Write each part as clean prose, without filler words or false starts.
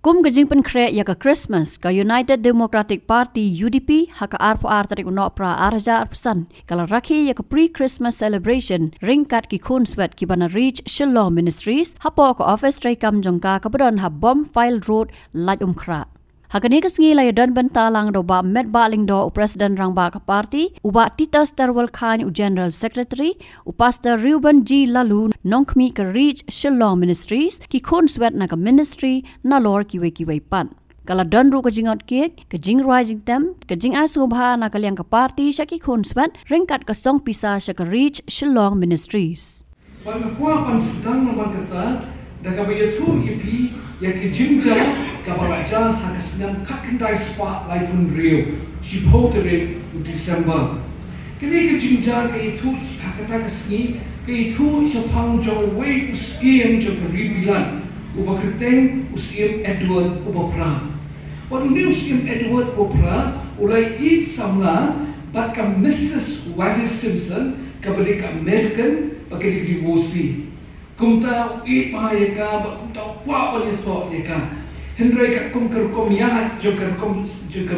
Kum gajing penkre ya ka Christmas ka United Democratic Party UDP haka RPR tarik unok pra arja arpsan kala Rakhe ya ka pre-Christmas celebration ringkat ki Khunswet ki bana reach Shillong Ministries hapo ka office tray kam jongka ka badon ha bomb file road laj umkra. Hakani kesengi la yadon bentalang do ba met ba ling do President rang ba ka party uba Titas Terwal Khan General Secretary Pastor Reuben G Lalu nongkmi ka reach Shillong Ministries ki Khunswet na ka ministry na lor kiwe pan. Kala don ru ka jingot kek ka jing rising tem ka jing asubha na kalyang ka party sya ki Khunswet ringkat ka song Pisa sya ka reach Shillong Ministries. Pagkakuha pan sedang naman kata daga bayatu ipi ya ke jingja kabalaja hakasinang kakendai spa lai pun rio jipotere December kini ke jingja ke itu hakata kesini ke itu japang jong wei usiem jong ribilan ubakreteng usiem Edward ubapra waduh ni usiem Edward ubapra ulai it samla bakka Mrs. Wallis Simpson kabalik American pakai divorce kumta ipa yaka kumta wa pa ni tho yaka hendrai ka kum ya jo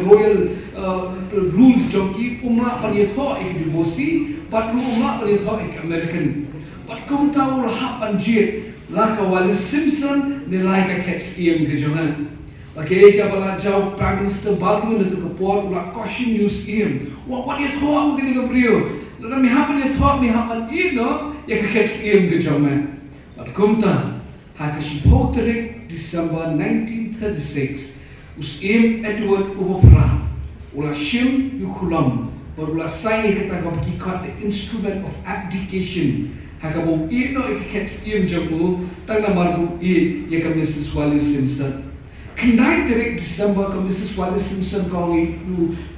royal rules jo ki umla pa ni tho ek divorce but umla pa ni tho ek American but kumta ul ha pan jit la ka Wallis Simpson ni like a cat scheme ke jonan okay ka bala jau Prime Minister Baldwin tu ka port la caution news scheme what ni tho am ke ni ka brio la mi ha pa ni tho mi ha pan no ya ka cat scheme ke jonan But kumta hakashipoterik December 1936 usim Edward ubopra ula shim yukulam ula sign kata kapki kat the instrument of abdication hakabo ino ikets im jamu tangna marbu yaka Mrs. Wallis Simpson kendai terik December ka Mrs. Wallis Simpson kongi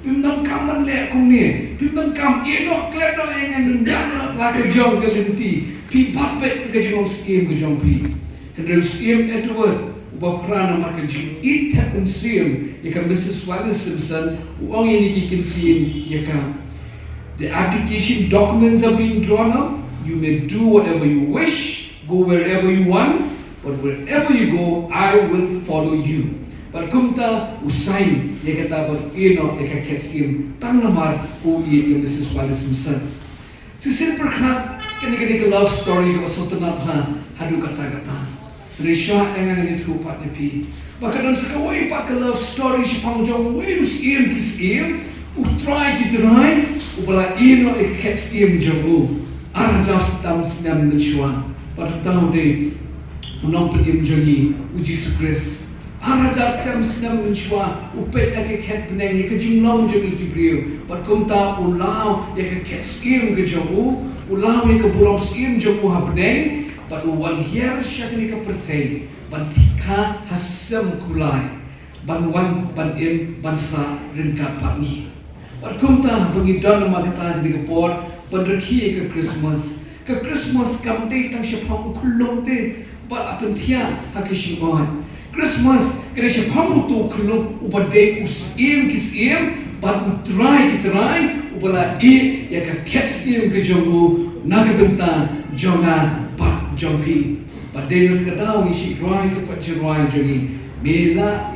pimdan kaman le kumni pimdan kam ino kledo yang ndana la ka jong ka linti pi bape ka jong scheme ka jong pi hendrem scheme Edward ubapra na marka jing it happen scheme yaka Mrs. Wallis Simpson uang ini kikin yaka the application documents are being drawn up you may do whatever you wish go wherever you want but wherever you go I will follow you but kumta usain yaka tabot ino yaka cat scheme tangamar uye yaka Mrs. Wallis Simpson si simple khat kani love story ko sotanat ha hadu kata risha engang ni thupat ni pi bakadan sakawai pat love story si pangjong we usim kisim utrai kitrai ubala ino ek cat scheme jamu arjas tam snam nchwa patau de unong pedim joni uji sukres arajat tam snam nchwa upet ek cat peneng ek jinglong joni kibrio patkumta ulau ek cat scheme ke jamu ulau ek burong scheme jamu hapneng but one here shakni ka perthai bantika hasam kulai ban wan ban im bansa ringkat patni patkumta bangidon magata ni kapor pandrakhi ka Christmas kam dei tang shapang kulong te ba apentia hakishimon Christmas kare shapang tu kulong ubade usim kisim ba utrai kitrai ubala ya ka ketsim ke jongu nagbenta jonga pat jompi badai kadau ni shi rai ke pat jirai jongi mela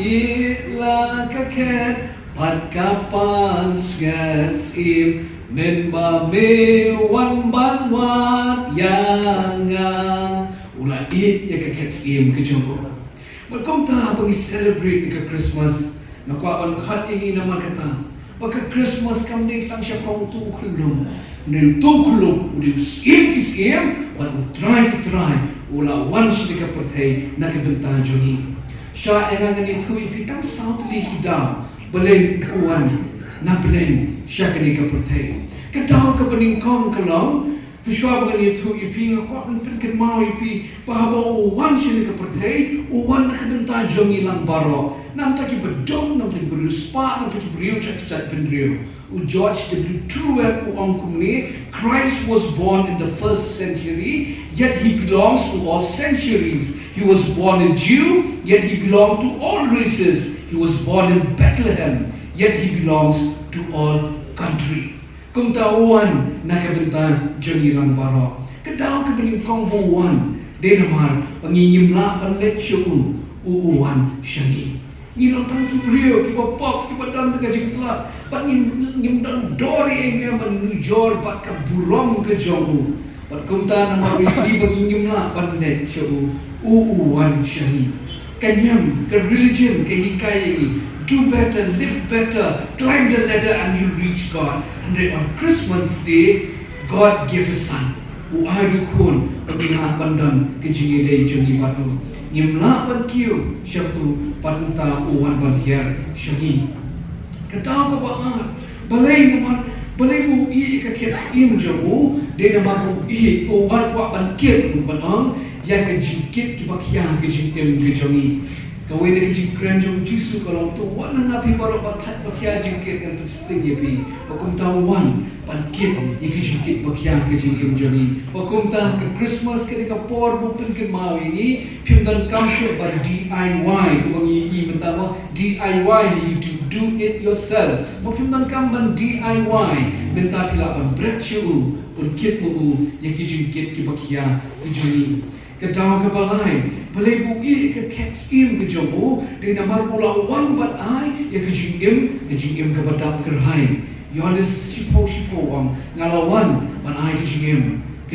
la ka ket pat kapan skatsim memba me wan ban wat yanga ula ya ka ketsim ke jongu Welcome ta pagi celebrate ke Christmas nak apan khat ini nama kata baka Christmas kam dei tang sya pang tu khulum nil tu khulum udi sim kisim but we try ula wan shi ka perthai nak benta joni sya engang ni thu ipitang south li hida belen kuan na belen sya ka ni ka perthai kadau ka pening kong kalong Hishwa bagan itu ipi ngakwa penken mau ipi bahwa wan sini ke perthai wan nak benta jongi lang baro nam taki bedong nam taki beruspa nam taki beriu cak pendriu George W. Truett kumni Christ was born in the 1st century yet he belongs to all centuries he was born a Jew yet he belonged to all races he was born in Bethlehem yet he belongs to all country kumtawan nakabenta joni lang baro kadau kebening kong buwan denamar panginyimla panlet syu uwan syangi. Ngilong tang ki brio ki pop ki padam ke jingklat pat ngim dan dori yang menujor pat ke burong ke jongu pat kumta nama di bagi ngimla pat net syu uwan syangi. Kanyam ke religion ke hikai ini, do better, live better, climb the ladder and you'll reach God. And then on Christmas Day, God gave His Son. Uai kun pagina pandan kejingi day jungi batu. Ngimla pan kiu syaku panunta uwan pan hiar syangi. Kata apa balai naman balai bu I ka kets im jamu de nama bu I uwan pa pan kir ng panang ya ka jingkit ki bakya ka jingkem ke jungi. Kawin na kajing krenjong Jisu kalau tu wan ngapi baru patat bakya jingkit kan penting yapi. Pakum tawan pankit ikijingkit bakya kajing imjani. Pakum ta ke Christmas ke ka por bupin ke mau ini pimdan kamsho bar DIY kubangi I mentama DIY you do it yourself. Pimdan kam ban DIY benta pila ban break shu pankit mu ikijingkit ki bakya kajing. Kedau ke balai bu I ke keks im ke jomu di namar mula wan bat ai ya ke jingim ke badap kerhai Yohanes sipo wang ngalawan ban ai ke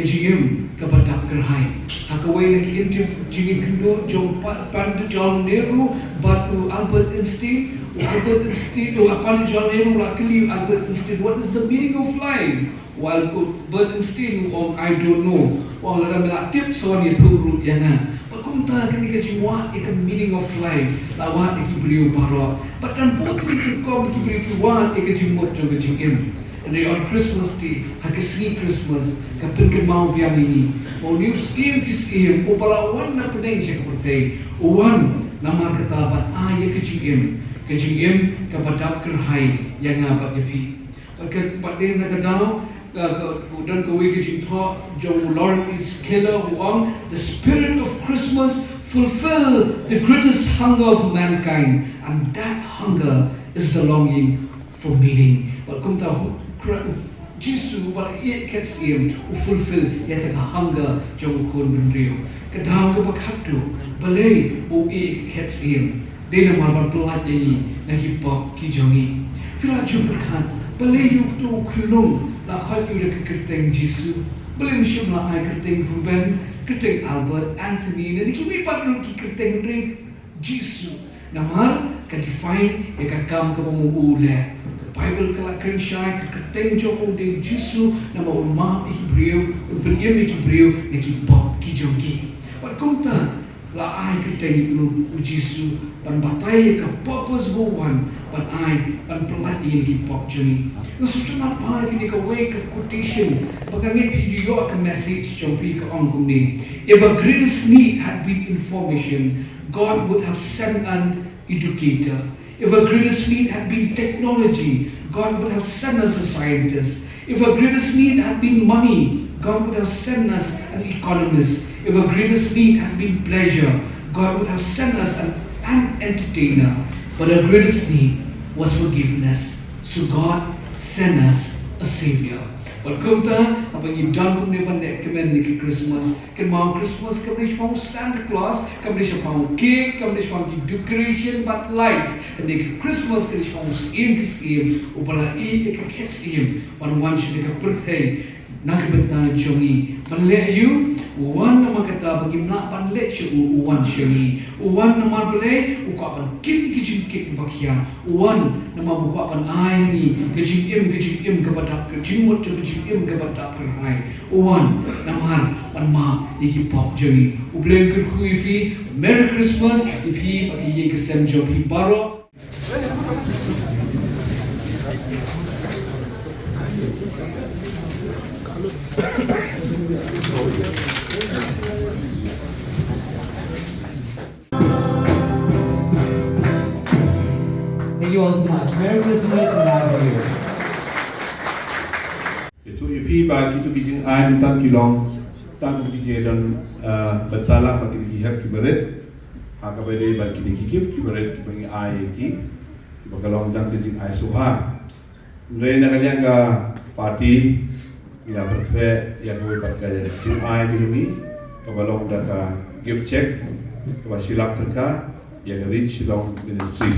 jingim ke badap kerhai hakawai nak intif jingim kendo jom pan John Nehru but Albert Einstein upon John Nehru luckily Albert Einstein what is the meaning of life? While Albert Einstein I don't know wang ada melatip soal itu yana pakumta kini kejiwa ikan meaning of life lawat iki beriu baro padan putri kom iki beriu kiwat iki jimot jong kejingim. And on Christmas Day hakisni Christmas kapin ke mau biang ini mau news im kisim upala wan na pedeng siya kapurtay uwan nama katabat ay kejingim kapadap kerhai yang ngapat yapi pakat padin na kadaw dan kawai kejing thought jong Lord is killer wang the spirit of Christmas fulfill the greatest hunger of mankind and that hunger is the longing for meaning. But kum tahu Jisu bal it kets him fulfill yet a hunger jong kun bendrio kedau ke bakatu balai bu it kets him dena marban pelat ini nagi pop ki jongi fila jumperkan balai yuk tu kulung la khol yu de kerteng Jisu belum syum la ai kerteng Ruben kerteng Albert Anthony dan kimi patru ki kerteng ring Jisu namar ka define ya ka kam ka mu le Bible ka kren shai ka kerteng jong de Jisu nama umma Hebreu umpriem Hebreu ne ki pop ki jongi pat kumta la ai kerteng yu Jisu pan batai ka purpose go one pan ai pan pelat ingin ki pop jongi no susunat pa kini ka way ka quotation bagangit hiyo ka message jompi ka ongkum ni if a greatest need had been information God would have sent an educator. If a greatest need had been technology God would have sent us a scientist. If a greatest need had been money God would have sent us an economist. If a greatest need had been pleasure God would have sent us an entertainer. But our greatest need was forgiveness. So God sent us a Savior. Perkumta, apa yang dan kumne pandai kemen ni Christmas, kemau Christmas, kemau mau Santa Claus, kemau mau cake, kemau mau decoration, but lights. And ni Christmas kemau mau sim, upala ke kids pan wan shi ke birthday, nak bentang jongi, panle you. Uwan nama kata bagi nak panlet syu uwan syangi. Uwan nama belai uka pan kit kit bakia. Uwan nama buka pan ai ni kejing im kepada kejing kepada perhai. Uwan nama pan ma iki pop jeri. Ublen kerkui fi Merry Christmas ifi bagi ye kesem job hi baro. Thank you all so much. Merry Christmas and Happy New Year. Itu UDP bagi itu bijing air tentang kilong tentang bijing dan bersalah bagi dihak kibaret, hak bagi bagi dikikip kibaret bagi air ki, bagalong jang bijing air suha. Mereka kalian ke parti, kita berfek yang boleh pakai bijing air kini, bagalong dah gift check, kepada silap terka. ya ke reach Shillong Ministries.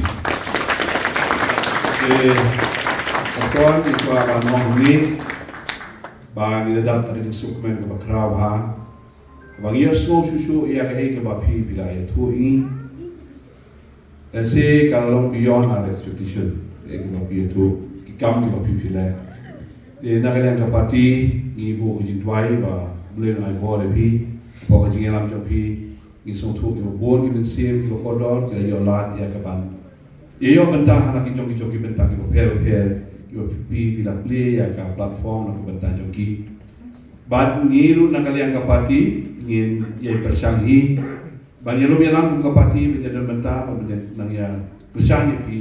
Tuan itu akan menghuni bagi dapat ada sukumen ke bakrau ha, bagi semua susu ia ke bapi bila itu ini. Let's kalau beyond our expectation, ke bapi itu kami bapi bila. Di nakalian kapati ibu kejituai bah boleh nak bawa lebih, bawa kejingan lam jampi, isong tu ibu bon ibu sim ibu kodor, jadi yolat ia kapan. Ia bentah lagi joki bentah ibu per. Ibu pipi bila play ya ke platform nak bentah joki. Bad ngiru nakalian kapati ngin ia bersanghi. Bad ngiru bilang kapati menjadi bentah menjadi nang ia bersanghi pi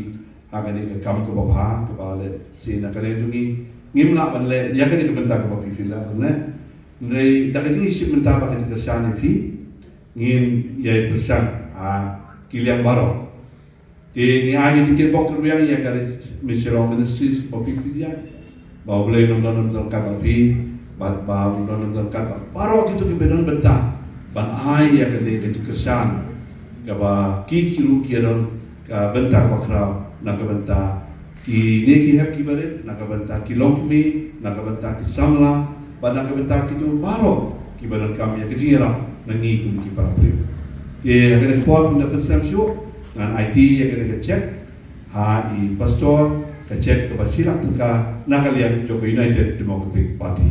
akan ia kam ke bawah ke bawah si nakalian jungi ngimla banle ya kan ke bentah ke bawah fila ne. Nai dah jadi si bentah pakai bersanghi pi ngin ia bersang kiliang baru. Di ni aja tiket bok yang ia kare Shillong Ministries kopi dia, bawa boleh nonton kapi, bawa nonton kapi, baru gitu kebetulan bentah, ban ai ia kare kecerdasan, kaba kiru kiron, bentah bakrau, nak bentah ki neki hep kibaret, nak bentah ki lokmi, nak bentah ki samla, ban nak bentah kitu baru kibaran kami yang kejiran nangi kum kipara beliau. Dia akan report mendapat samsu. Dengan IT yang kena cek, i pastor cek ke basirak muka nakalian Joko United Democratic Party.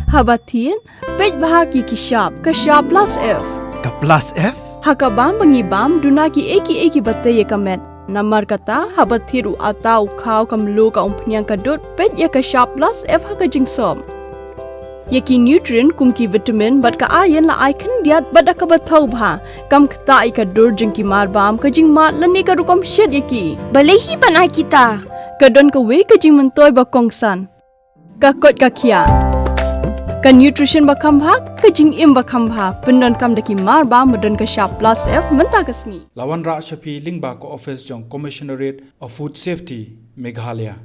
Habatin, pej bahagi kisap, kasap plus F. Ka plus F? Hakabam bangibam dunaki eki bataya kamet. Namar kata habat thiru atau kau kamlu ka umpnyang kadut pet ya ka sharp plus F ha ka jingsom. Yaki nutrient kum ki vitamin bat ka iron la ai kan diat bat ka bathau bha kam kta I ka dur jing ki mar bam ka jing mat lani ka rukom shed yaki. Balehi banai kita. Ka don ka we ka jing mentoy ba kongsan. Ka kot ka kia. Ka nutrition ba khambha ka jing im ba khambha pendon kam daki mar bam madon ka sharp plus F menta ka sngi. Lawan Rakhe lingba ko office jong Commissionerate of Food Safety Meghalaya.